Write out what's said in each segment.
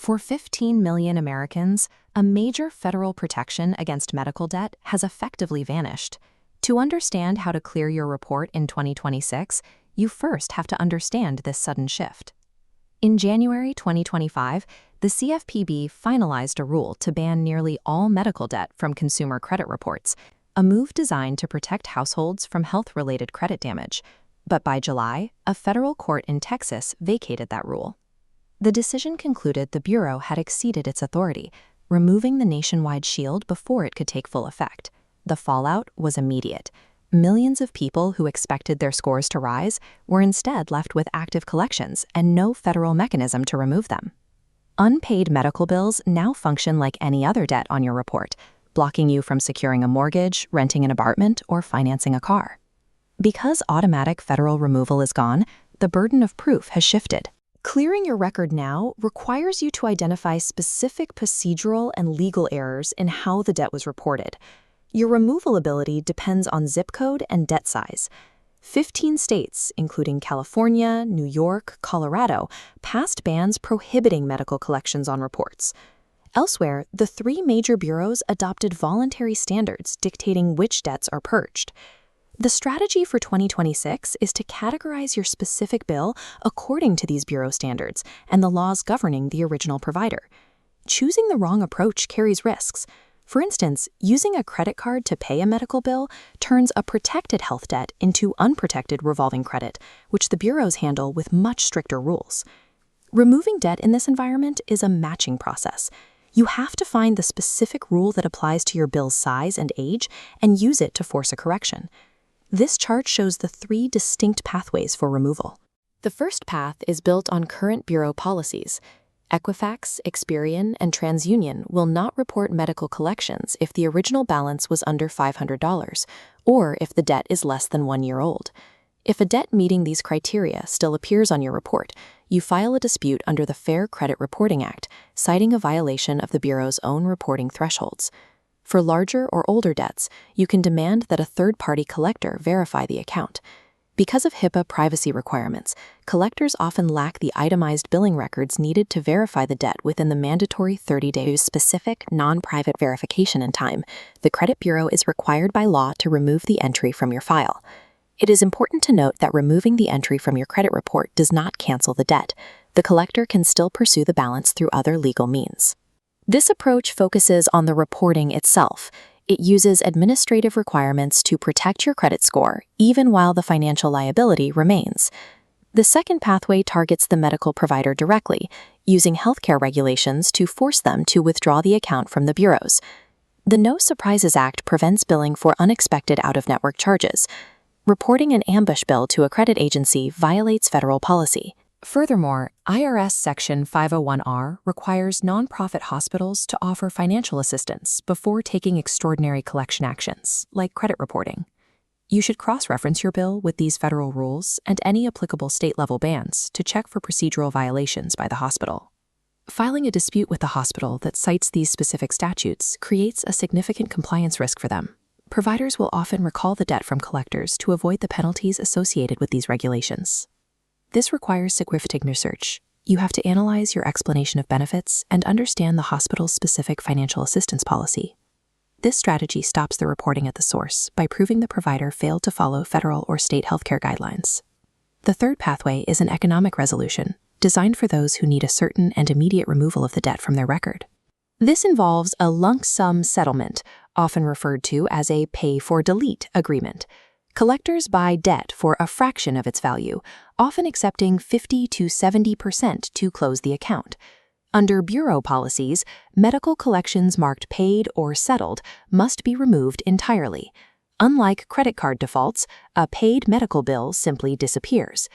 For 15 million Americans, a major federal protection against medical debt has effectively vanished. To understand how to clear your report in 2026, you first have to understand this sudden shift. In January 2025, the CFPB finalized a rule to ban nearly all medical debt from consumer credit reports, a move designed to protect households from health-related credit damage. But by July, a federal court in Texas vacated that rule. The decision concluded the Bureau had exceeded its authority, removing the nationwide shield before it could take full effect. The fallout was immediate. Millions of people who expected their scores to rise were instead left with active collections and no federal mechanism to remove them. Unpaid medical bills now function like any other debt on your report, blocking you from securing a mortgage, renting an apartment, or financing a car. Because automatic federal removal is gone, the burden of proof has shifted. Clearing your record now requires you to identify specific procedural and legal errors in how the debt was reported. Your removal ability depends on zip code and debt size. 15 states, including California, New York, Colorado, passed bans prohibiting medical collections on reports. Elsewhere, the 3 major bureaus adopted voluntary standards dictating which debts are purged. The strategy for 2026 is to categorize your specific bill according to these bureau standards and the laws governing the original provider. Choosing the wrong approach carries risks. For instance, using a credit card to pay a medical bill turns a protected health debt into unprotected revolving credit, which the bureaus handle with much stricter rules. Removing debt in this environment is a matching process. You have to find the specific rule that applies to your bill's size and age and use it to force a correction. This chart shows the 3 distinct pathways for removal. The first path is built on current bureau policies. Equifax, Experian, and TransUnion will not report medical collections if the original balance was under $500, or if the debt is less than 1 year old. If a debt meeting these criteria still appears on your report, you file a dispute under the Fair Credit Reporting Act, citing a violation of the Bureau's own reporting thresholds. For larger or older debts, you can demand that a third-party collector verify the account. Because of HIPAA privacy requirements, collectors often lack the itemized billing records needed to verify the debt within the mandatory 30-day specific non-private verification in time. The Credit Bureau is required by law to remove the entry from your file. It is important to note that removing the entry from your credit report does not cancel the debt. The collector can still pursue the balance through other legal means. This approach focuses on the reporting itself. It uses administrative requirements to protect your credit score, even while the financial liability remains. The second pathway targets the medical provider directly, using healthcare regulations to force them to withdraw the account from the bureaus. The No Surprises Act prevents billing for unexpected out-of-network charges. Reporting an ambush bill to a credit agency violates federal policy. Furthermore, IRS Section 501R requires nonprofit hospitals to offer financial assistance before taking extraordinary collection actions, like credit reporting. You should cross-reference your bill with these federal rules and any applicable state-level bans to check for procedural violations by the hospital. Filing a dispute with the hospital that cites these specific statutes creates a significant compliance risk for them. Providers will often recall the debt from collectors to avoid the penalties associated with these regulations. This requires significant research. You have to analyze your explanation of benefits and understand the hospital's specific financial assistance policy. This strategy stops the reporting at the source by proving the provider failed to follow federal or state healthcare guidelines. The third pathway is an economic resolution, designed for those who need a certain and immediate removal of the debt from their record. This involves a lump sum settlement, often referred to as a pay-for-delete agreement. Collectors buy debt for a fraction of its value, often accepting 50 to 70% to close the account. Under bureau policies, medical collections marked paid or settled must be removed entirely. Unlike credit card defaults, a paid medical bill simply disappears.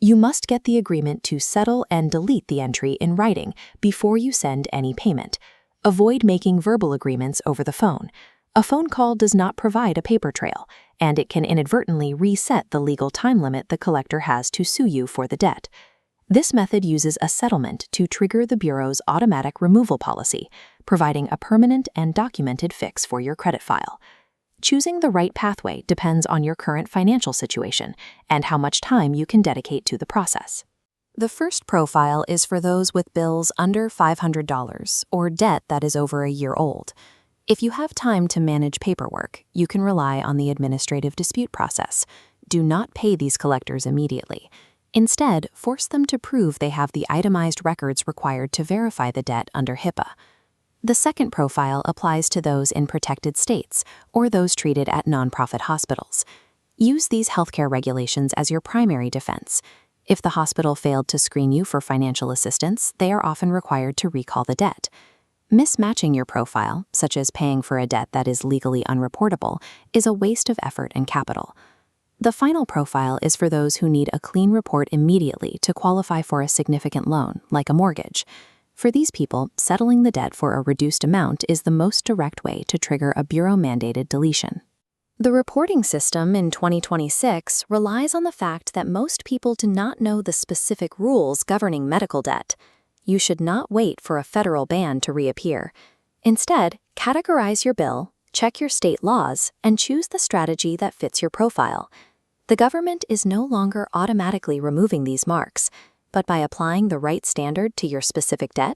You must get the agreement to settle and delete the entry in writing before you send any payment. Avoid making verbal agreements over the phone. A phone call does not provide a paper trail, and it can inadvertently reset the legal time limit the collector has to sue you for the debt. This method uses a settlement to trigger the Bureau's automatic removal policy, providing a permanent and documented fix for your credit file. Choosing the right pathway depends on your current financial situation and how much time you can dedicate to the process. The first profile is for those with bills under $500 or debt that is over a year old. If you have time to manage paperwork, you can rely on the administrative dispute process. Do not pay these collectors immediately. Instead, force them to prove they have the itemized records required to verify the debt under HIPAA. The second profile applies to those in protected states or those treated at nonprofit hospitals. Use these healthcare regulations as your primary defense. If the hospital failed to screen you for financial assistance, they are often required to recall the debt. Mismatching your profile, such as paying for a debt that is legally unreportable, is a waste of effort and capital. The final profile is for those who need a clean report immediately to qualify for a significant loan, like a mortgage. For these people, settling the debt for a reduced amount is the most direct way to trigger a bureau-mandated deletion. The reporting system in 2026 relies on the fact that most people do not know the specific rules governing medical debt. You should not wait for a federal ban to reappear. Instead, categorize your bill, check your state laws, and choose the strategy that fits your profile. The government is no longer automatically removing these marks, but by applying the right standard to your specific debt,